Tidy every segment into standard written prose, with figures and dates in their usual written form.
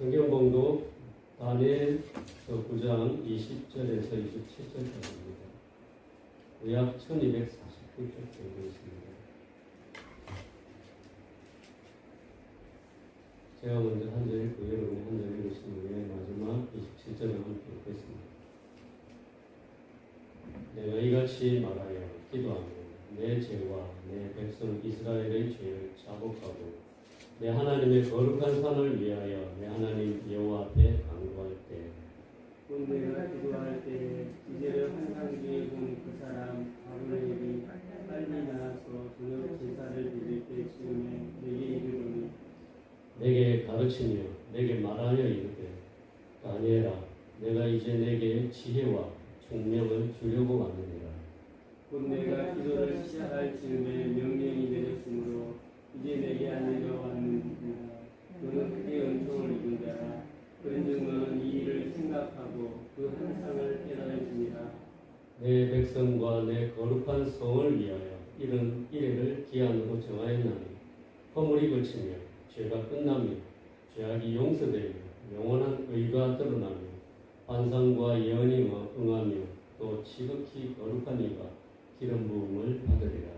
성경 봉독 다니엘서 9장 20절에서 27절까지입니다. 약 1249쪽 되고 있습니다. 제가 먼저 한 절 읽고 여러분이 한 절 읽으신 후에 마지막 27절을 함께 읽겠습니다. 내가 이같이 말하여 기도하며 내 죄와 내 백성 이스라엘의 죄를 자복하고 내 하나님의 거룩한 산을 위하여 내 하나님 여호와 앞에 간구할 때 곧 내가 기도할 때 이제를 환상 중에 본 그 사람 아브라함이 빨리 나와서 저녁 제사를 드릴 때 즈음에 내게 이르노니 내게 가르치며 내게 말하여 이르되 다니엘아 내가 이제 내게 지혜와 총명을 주려고 왔느니라. 곧 내가 기도를 시작할 즈음에 명령이 내렸으므로 이제 내게 알려 왔느니라. 너는 크게 은총을 입은 자라. 그런즉 너는 이 일을 생각하고 그 환상을 깨달을지니라. 내 백성과 내 거룩한 성을 위하여 이런 이래를 기한으로 정하였나니 허물이 그치며 죄가 끝나며 죄악이 용서되며 영원한 의가 드러나며 환상과 예언이 응하며 또 지극히 거룩한 이가 기름 부음을 받으리라.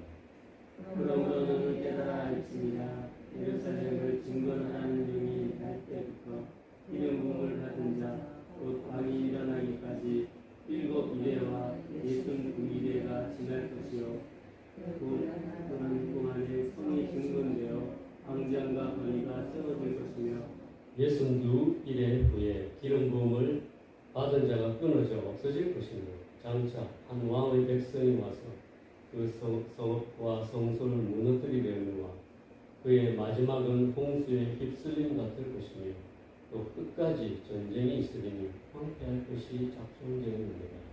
그러므로 너는 깨달아 알지니라. 예루살렘을 증거하는 영이 날 때부터 기름 부음을 받은 자 곧 왕이 일어나기까지 7 이레와 62 이레가 지날 것이요 곧 그런 동안에 성이 증건되어 광장과 거리가 세워질 것이며 62일의 후에 기름 부음을 받은 자가 끊어져 없어질 것이며 장차 한 왕의 백성이 와서 그 성읍과 성소를 무너뜨리려니와 그의 마지막은 홍수에 휩쓸림 같을 것이며 또 끝까지 전쟁이 있으리니 황폐할 것이 작정되었느니라.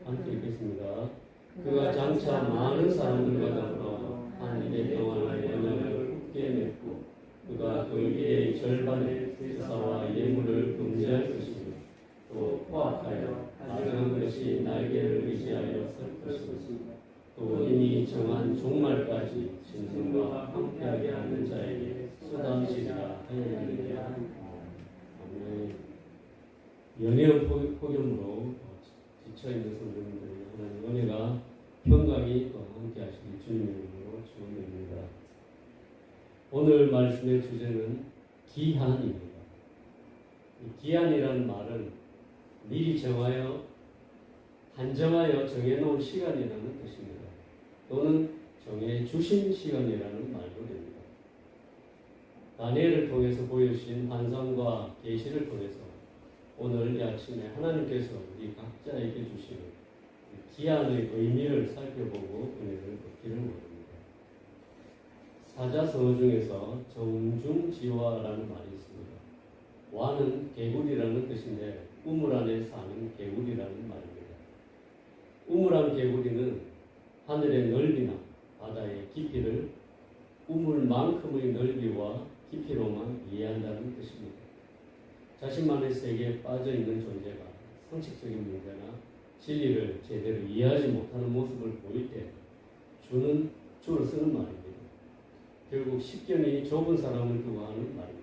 함께 읽겠습니다. 그가 장차 많은 사람들과 더불어 한 일의 동안의 영향을 굳게 맺고 그가 그 일의 절반의 제사와 예물을 금지할 것이며 또 포악하여 가증한 것이 날개를 의지하여 설 것이며 또 이미 정한 종말까지 짐승과 황폐하게 하는 자에게 쏟아지리라 하였느니라. 아멘. 연이은 폭염으로 지쳐있는 성도님들이 하나님 은혜가 평강이 또 함께 하시기 주님의 이름으로 축원드립니다. 오늘 말씀의 주제는 기한입니다. 기한이라는 말은 미리 정하여 한정하여 정해놓은 시간이라는 뜻입니다. 또는 정해주신 시간이라는 말도 됩니다. 다니엘을 통해서 보여주신 환상과 계시를 통해서 오늘 이 아침에 하나님께서 우리 각자에게 주시는 기한의 의미를 살펴보고 은혜를 얻기를 원합니다. 사자성어 중에서 정중지화라는 말이 있습니다. 와는 개구리라는 뜻인데 우물 안에 사는 개구리라는 말입니다. 우물안 개구리는 하늘의 넓이나 바다의 깊이를 우물만큼의 넓이와 깊이로만 이해한다는 뜻입니다. 자신만의 세계에 빠져있는 존재가 상식적인 문제나 진리를 제대로 이해하지 못하는 모습을 보일 때 주로 쓰는 말입니다. 결국 식견이 좁은 사람을 두고 하는 말입니다.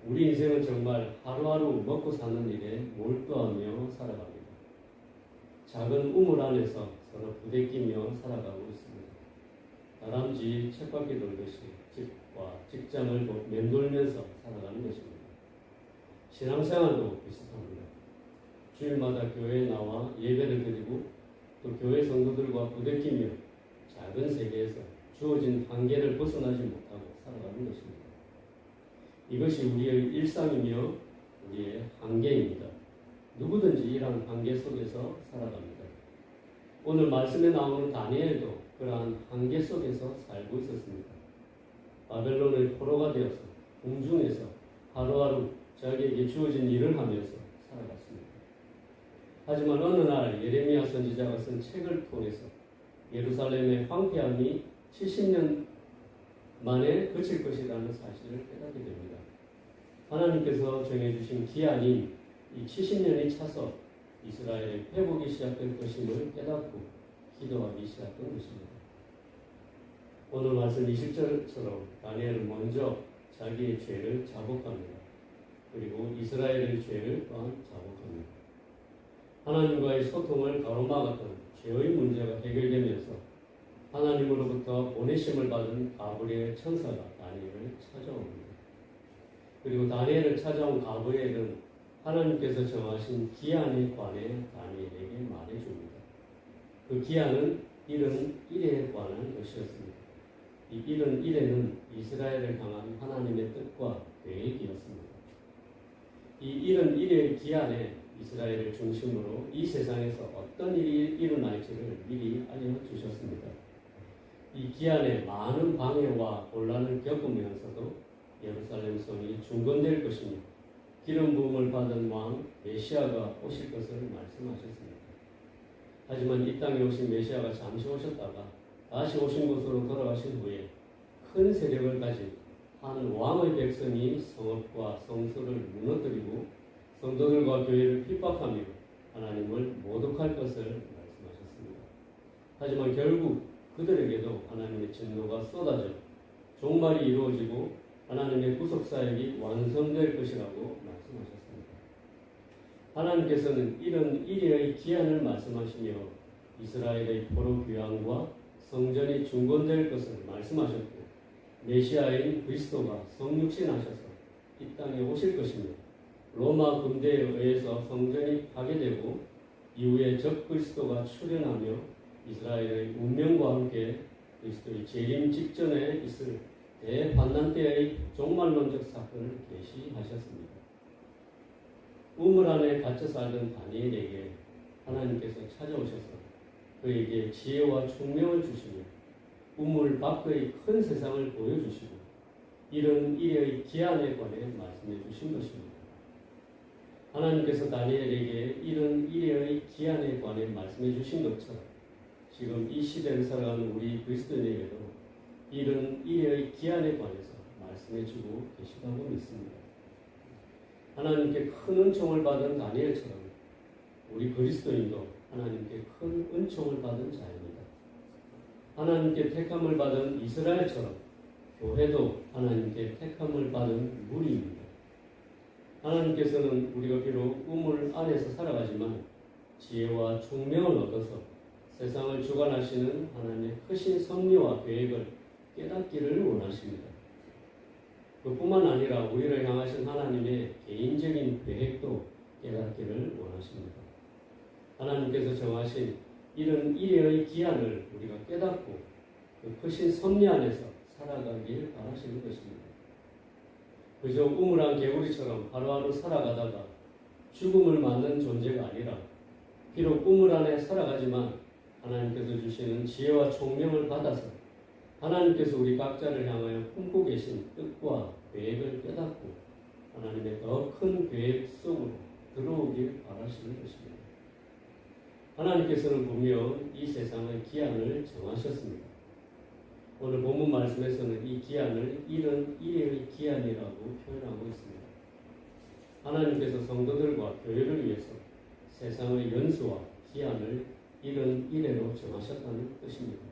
우리 인생은 정말 하루하루 먹고 사는 일에 몰두하며 살아갑니다. 작은 우물 안에서 서로 부대끼며 살아가고 있습니다. 다람쥐 쳇바퀴 돌듯이 집과 직장을 맴돌면서 살아가는 것입니다. 신앙생활도 비슷합니다. 주일마다 교회에 나와 예배를 드리고 또 교회 성도들과 부대끼며 작은 세계에서 주어진 한계를 벗어나지 못하고 살아가는 것입니다. 이것이 우리의 일상이며 우리의 한계입니다. 누구든지 이러한 한계 속에서 살아갑니다. 오늘 말씀에 나오는 다니엘도 그러한 한계 속에서 살고 있었습니다. 바벨론의 포로가 되어서 궁중에서 하루하루 자기에게 주어진 일을 하면서 살아갔습니다. 하지만 어느 날 예레미야 선지자가 쓴 책을 통해서 예루살렘의 황폐함이 70년 만에 그칠 것이라는 사실을 깨닫게 됩니다. 하나님께서 정해주신 기한인 이 70년이 차서 이스라엘의 회복이 시작된 것임을 깨닫고 기도하기 시작한 것입니다. 오늘 말씀 20절처럼 다니엘은 먼저 자기의 죄를 자복합니다. 그리고 이스라엘의 죄를 또한 자복합니다. 하나님과의 소통을 가로막았던 죄의 문제가 해결되면서 하나님으로부터 보내심을 받은 가브리엘 천사가 다니엘을 찾아옵니다. 그리고 다니엘을 찾아온 가브리엘은 하나님께서 정하신 기한에 관해 다니엘에게 말해줍니다. 그 기한은 71에 관한 것이었습니다. 이 71에는 이스라엘을 향한 하나님의 뜻과 계획이었습니다. 이 71의 기한에 이스라엘을 중심으로 이 세상에서 어떤 일이 일어날지를 미리 알려주셨습니다. 이 기한에 많은 방해와 혼란을 겪으면서도 예루살렘 성이 중건될 것이며 기름 부음을 받은 왕 메시아가 오실 것을 말씀하셨습니다. 하지만 이 땅에 오신 메시아가 잠시 오셨다가 다시 오신 곳으로 돌아가신 후에 큰 세력을 가진 한 왕의 백성이 성읍과 성소를 무너뜨리고 성도들과 교회를 핍박하며 하나님을 모독할 것을 말씀하셨습니다. 하지만 결국 그들에게도 하나님의 진노가 쏟아져 종말이 이루어지고 하나님의 구속사역이 완성될 것이라고 말씀하셨습니다. 하나님께서는 이런 일의 기한을 말씀하시며 이스라엘의 포로 귀환과 성전이 중건될 것을 말씀하셨고 메시아인 그리스도가 성육신하셔서 이 땅에 오실 것이며 로마 군대에 의해서 성전이 파괴되고 이후에 적 그리스도가 출현하며 이스라엘의 운명과 함께 그리스도의 재림 직전에 있을 대환난 때의 종말론적 사건을 계시하셨습니다. 우물 안에 갇혀 살던 다니엘에게 하나님께서 찾아오셔서 그에게 지혜와 총명을 주시며 우물 밖의 큰 세상을 보여주시고 이런 일의 기한에 관해 말씀해 주신 것입니다. 하나님께서 다니엘에게 이런 일의 기한에 관해 말씀해 주신 것처럼 지금 이 시대를 살아가는 우리 그리스도인에게도 이런 일의 기한에 관해서 말씀해 주고 계시다고 믿습니다. 하나님께 큰 은총을 받은 다니엘처럼 우리 그리스도인도 하나님께 큰 은총을 받은 자입니다. 하나님께 택함을 받은 이스라엘처럼 교회도 하나님께 택함을 받은 무리입니다. 하나님께서는 우리가 비록 우물 안에서 살아가지만 지혜와 총명을 얻어서 세상을 주관하시는 하나님의 크신 섭리와 계획을 깨닫기를 원하십니다. 그뿐만 아니라 우리를 향하신 하나님의 개인적인 계획도 깨닫기를 원하십니다. 하나님께서 정하신 이런 일의 기한을 우리가 깨닫고 그 크신 섭리 안에서 살아가길 바라시는 것입니다. 그저 우물한 개구리처럼 하루하루 살아가다가 죽음을 맞는 존재가 아니라 비록 우물 안에 살아가지만 하나님께서 주시는 지혜와 총명을 받아서 하나님께서 우리 각자를 향하여 품고 계신 뜻과 계획을 깨닫고 하나님의 더 큰 계획 속으로 들어오길 바라시는 것입니다. 하나님께서는 분명 이 세상의 기한을 정하셨습니다. 오늘 본문 말씀에서는 이 기한을 이런 일의 기한이라고 표현하고 있습니다. 하나님께서 성도들과 교회를 위해서 세상의 연수와 기한을 이런 일회로 정하셨다는 뜻입니다.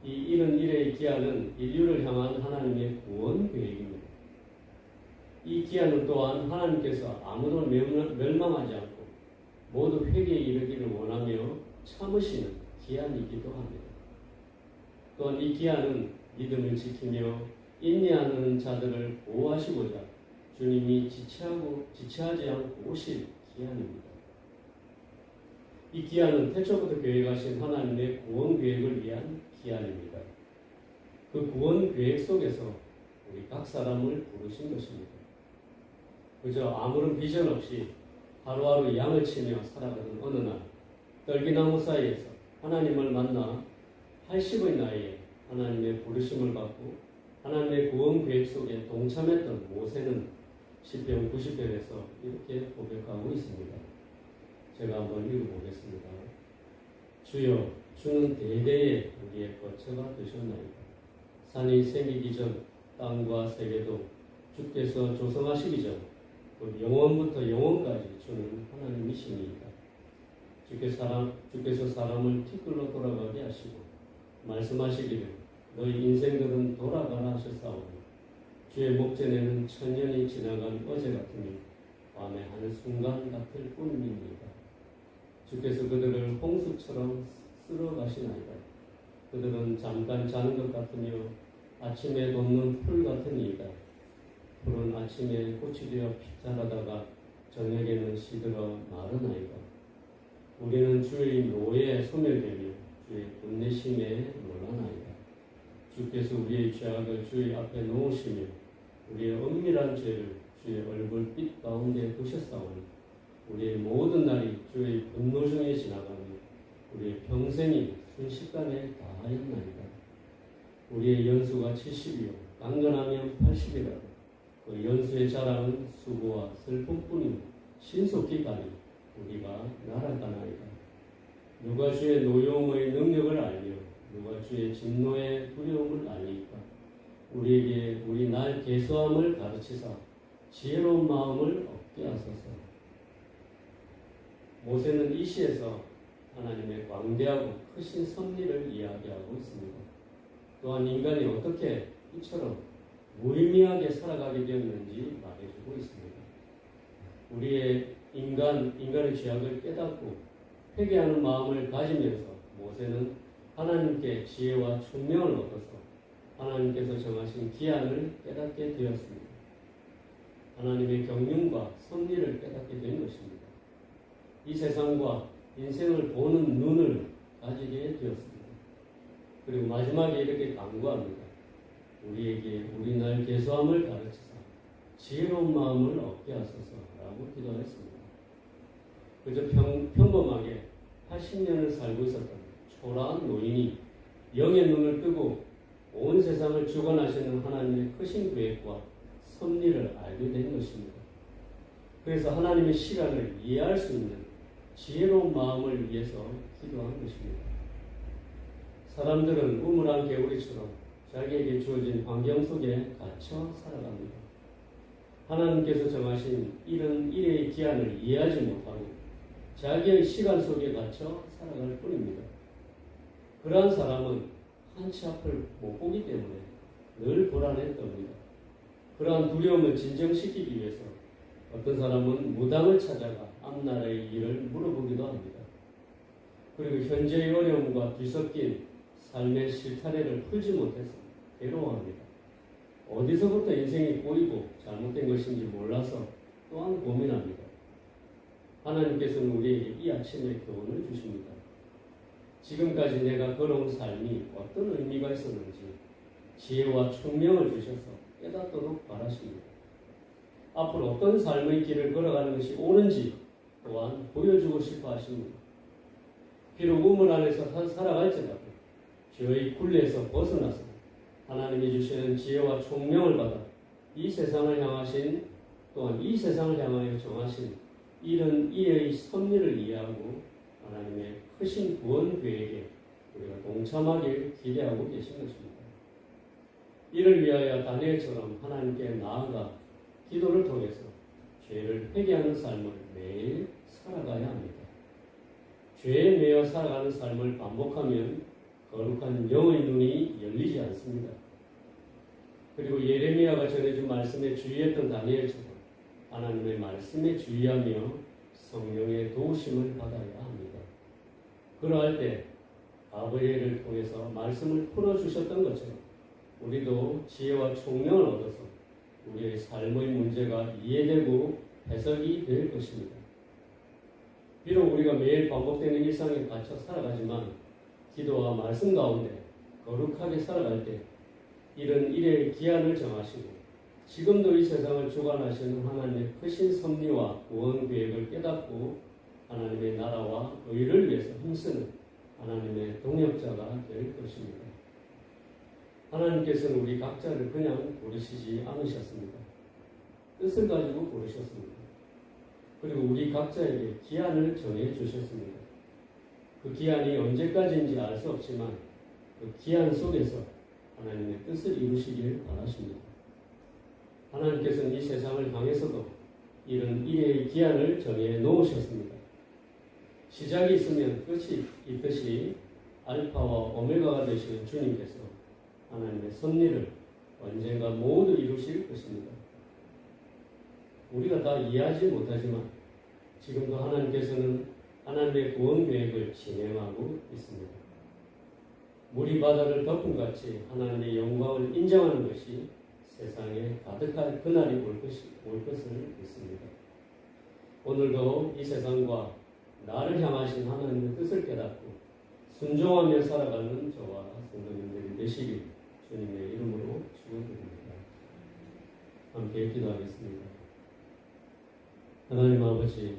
이 이런 일의 기한은 인류를 향한 하나님의 구원 계획입니다. 이 기한은 또한 하나님께서 아무도 멸망하지 않고 모두 회개에 이르기를 원하며 참으시는 기한이기도 합니다. 또한 이 기한은 믿음을 지키며 인내하는 자들을 보호하시고자 주님이 지체하지 않고 오실 기한입니다. 이 기한은 태초부터 계획하신 하나님의 구원 계획을 위한 기한입니다. 그 구원 계획 속에서 우리 각 사람을 부르신 것입니다. 그저 아무런 비전 없이 하루하루 양을 치며 살아가던 어느 날 떨기나무 사이에서 하나님을 만나 80의 나이에 하나님의 부르심을 받고 하나님의 구원 계획 속에 동참했던 모세는 시편 90편에서 이렇게 고백하고 있습니다. 제가 한번 읽어보겠습니다. 주여, 주는 대대에 우리의 거처가 되셨나이다. 산이 생기기 전 땅과 세계도 주께서 조성하시기 전 영원부터 영원까지 주는 하나님이시니이다. 주께서 사람을 티끌로 돌아가게 하시고 말씀하시기를 너희 인생들은 돌아가라 하셨사오니 주의 목전에는 천년이 지나간 어제 같으니 밤의 한순간 같을 뿐입니다. 주께서 그들을 홍수처럼 쓸어가시나이다. 그들은 잠깐 자는 것 같으며 아침에 돋는 풀 같으니이다. 풀은 아침에 꽃이 되어 자라다가 저녁에는 시들어 마르나이다. 우리는 주의 노에 소멸되며 주의 분내심에 놀라나이다. 주께서 우리의 죄악을 주의 앞에 놓으시며 우리의 은밀한 죄를 주의 얼굴빛 가운데 두셨사오니 우리의 모든 날이 주의 분노 중에 지나가며 우리의 평생이 순식간에 다하였나이다. 우리의 연수가 70이요 강건하면 80이라도 그 연수의 자랑은 수고와 슬픔뿐이며 신속히 가니 우리가 날아가나이다. 누가 주의 노여움의 능력을 알며 누가 주의 진노의 두려움을 알리까? 우리에게 우리 날 계수함을 가르치사 지혜로운 마음을 얻게 하소서. 모세는 이 시에서 하나님의 광대하고 크신 섭리를 이야기하고 있습니다. 또한 인간이 어떻게 이처럼 무의미하게 살아가게 되었는지 말해주고 있습니다. 우리의 인간의 죄악을 깨닫고 회개하는 마음을 가지면서 모세는 하나님께 지혜와 총명을 얻어서 하나님께서 정하신 기한을 깨닫게 되었습니다. 하나님의 경륜과 섭리를 깨닫게 된 것입니다. 이 세상과 인생을 보는 눈을 가지게 되었습니다. 그리고 마지막에 이렇게 강구합니다. 우리에게 우리 날 계수함을 가르치사 지혜로운 마음을 얻게 하소서라고 기도했습니다. 그저 평범하게 80년을 살고 있었던 초라한 노인이 영의 눈을 뜨고 온 세상을 주관하시는 하나님의 크신 계획과 섭리를 알게 된 것입니다. 그래서 하나님의 시간을 이해할 수 있는 지혜로운 마음을 위해서 기도한 것입니다. 사람들은 우물한 개구리처럼 자기에게 주어진 환경 속에 갇혀 살아갑니다. 하나님께서 정하신 이런 일의 기한을 이해하지 못하고 자기의 시간 속에 갇혀 살아갈 뿐입니다. 그러한 사람은 한치 앞을 못 보기 때문에 늘 불안에 떱니다. 그러한 두려움을 진정시키기 위해서 어떤 사람은 무당을 찾아가 앞나라의 일을 물어보기도 합니다. 그리고 현재의 어려움과 뒤섞인 삶의 실타래를 풀지 못해서 괴로워합니다. 어디서부터 인생이 꼬이고 잘못된 것인지 몰라서 또한 고민합니다. 하나님께서는 우리에게 이 아침에 교훈을 주십니다. 지금까지 내가 걸어온 삶이 어떤 의미가 있었는지 지혜와 총명을 주셔서 깨닫도록 바라십니다. 앞으로 어떤 삶의 길을 걸어가는 것이 옳은지 또한 보여주고 싶어 하십니다. 비록 우물 안에서 살아갈지라도 죄의 굴레에서 벗어나서 하나님이 주시는 지혜와 총명을 받아 이 세상을 향하신 또한 이 세상을 향하여 정하신 이런 이의 섭리를 이해하고 하나님의 크신 구원 계획에 우리가 동참하길 기대하고 계신 것입니다. 이를 위하여 다니엘처럼 하나님께 나아가 기도를 통해서 죄를 회개하는 삶을 매일 살아가야 합니다. 죄에 매여 살아가는 삶을 반복하면 거룩한 영의 눈이 열리지 않습니다. 그리고 예레미야가 전해준 말씀에 주의했던 다니엘처럼 하나님의 말씀에 주의하며 성령의 도우심을 받아야 합니다. 그러할 때 가브리엘을 통해서 말씀을 풀어주셨던 것처럼 우리도 지혜와 총명을 얻어서 우리의 삶의 문제가 이해되고 해석이 될 것입니다. 비록 우리가 매일 반복되는 일상에 갇혀 살아가지만 기도와 말씀 가운데 거룩하게 살아갈 때 이런 일의 기한을 정하시고 지금도 이 세상을 주관하시는 하나님의 크신 섭리와 구원 계획을 깨닫고 하나님의 나라와 의를 위해서 힘쓰는 하나님의 동역자가 될 것입니다. 하나님께서는 우리 각자를 그냥 부르시지 않으셨습니다. 뜻을 가지고 부르셨습니다. 그리고 우리 각자에게 기한을 정해 주셨습니다. 그 기한이 언제까지인지 알 수 없지만 그 기한 속에서 하나님의 뜻을 이루시길 바라십니다. 하나님께서는 이 세상을 향해서도 이런 일의 기한을 정해 놓으셨습니다. 시작이 있으면 끝이 있듯이 알파와 오메가가 되시는 주님께서 하나님의 섭리를 언젠가 모두 이루실 것입니다. 우리가 다 이해하지 못하지만 지금도 하나님께서는 하나님의 구원 계획을 진행하고 있습니다. 물이 바다를 덮음같이 하나님의 영광을 인정하는 것이 세상에 가득할 그날이 올 것을 믿습니다. 오늘도 이 세상과 나를 향하신 하나님의 뜻을 깨닫고 순종하며 살아가는 저와 성도님들이 되시길 주님의 이름으로 축원드립니다. 함께 기도하겠습니다. 하나님 아버지,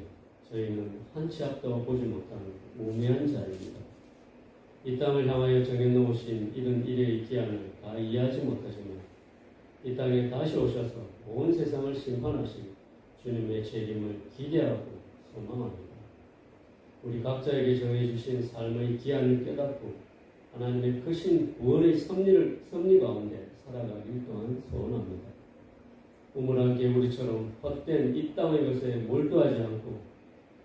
저희는 한 치 앞도 보지 못하는 무미한 자입니다. 이 땅을 향하여 정해놓으신 이런 일의 기한을 다 이해하지 못하지만 이 땅에 다시 오셔서 온 세상을 심판하신 주님의 재림을 기대하고 소망합니다. 우리 각자에게 정해주신 삶의 기한을 깨닫고 하나님의 크신 구원의 섭리 가운데 살아가길 또한 소원합니다. 우물한 개구리처럼 헛된 이 땅의 것에 몰두하지 않고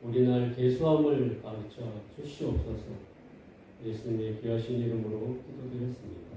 우리날 계수함을 가르쳐 주시옵소서. 예수님의 귀하신 이름으로 기도드렸습니다.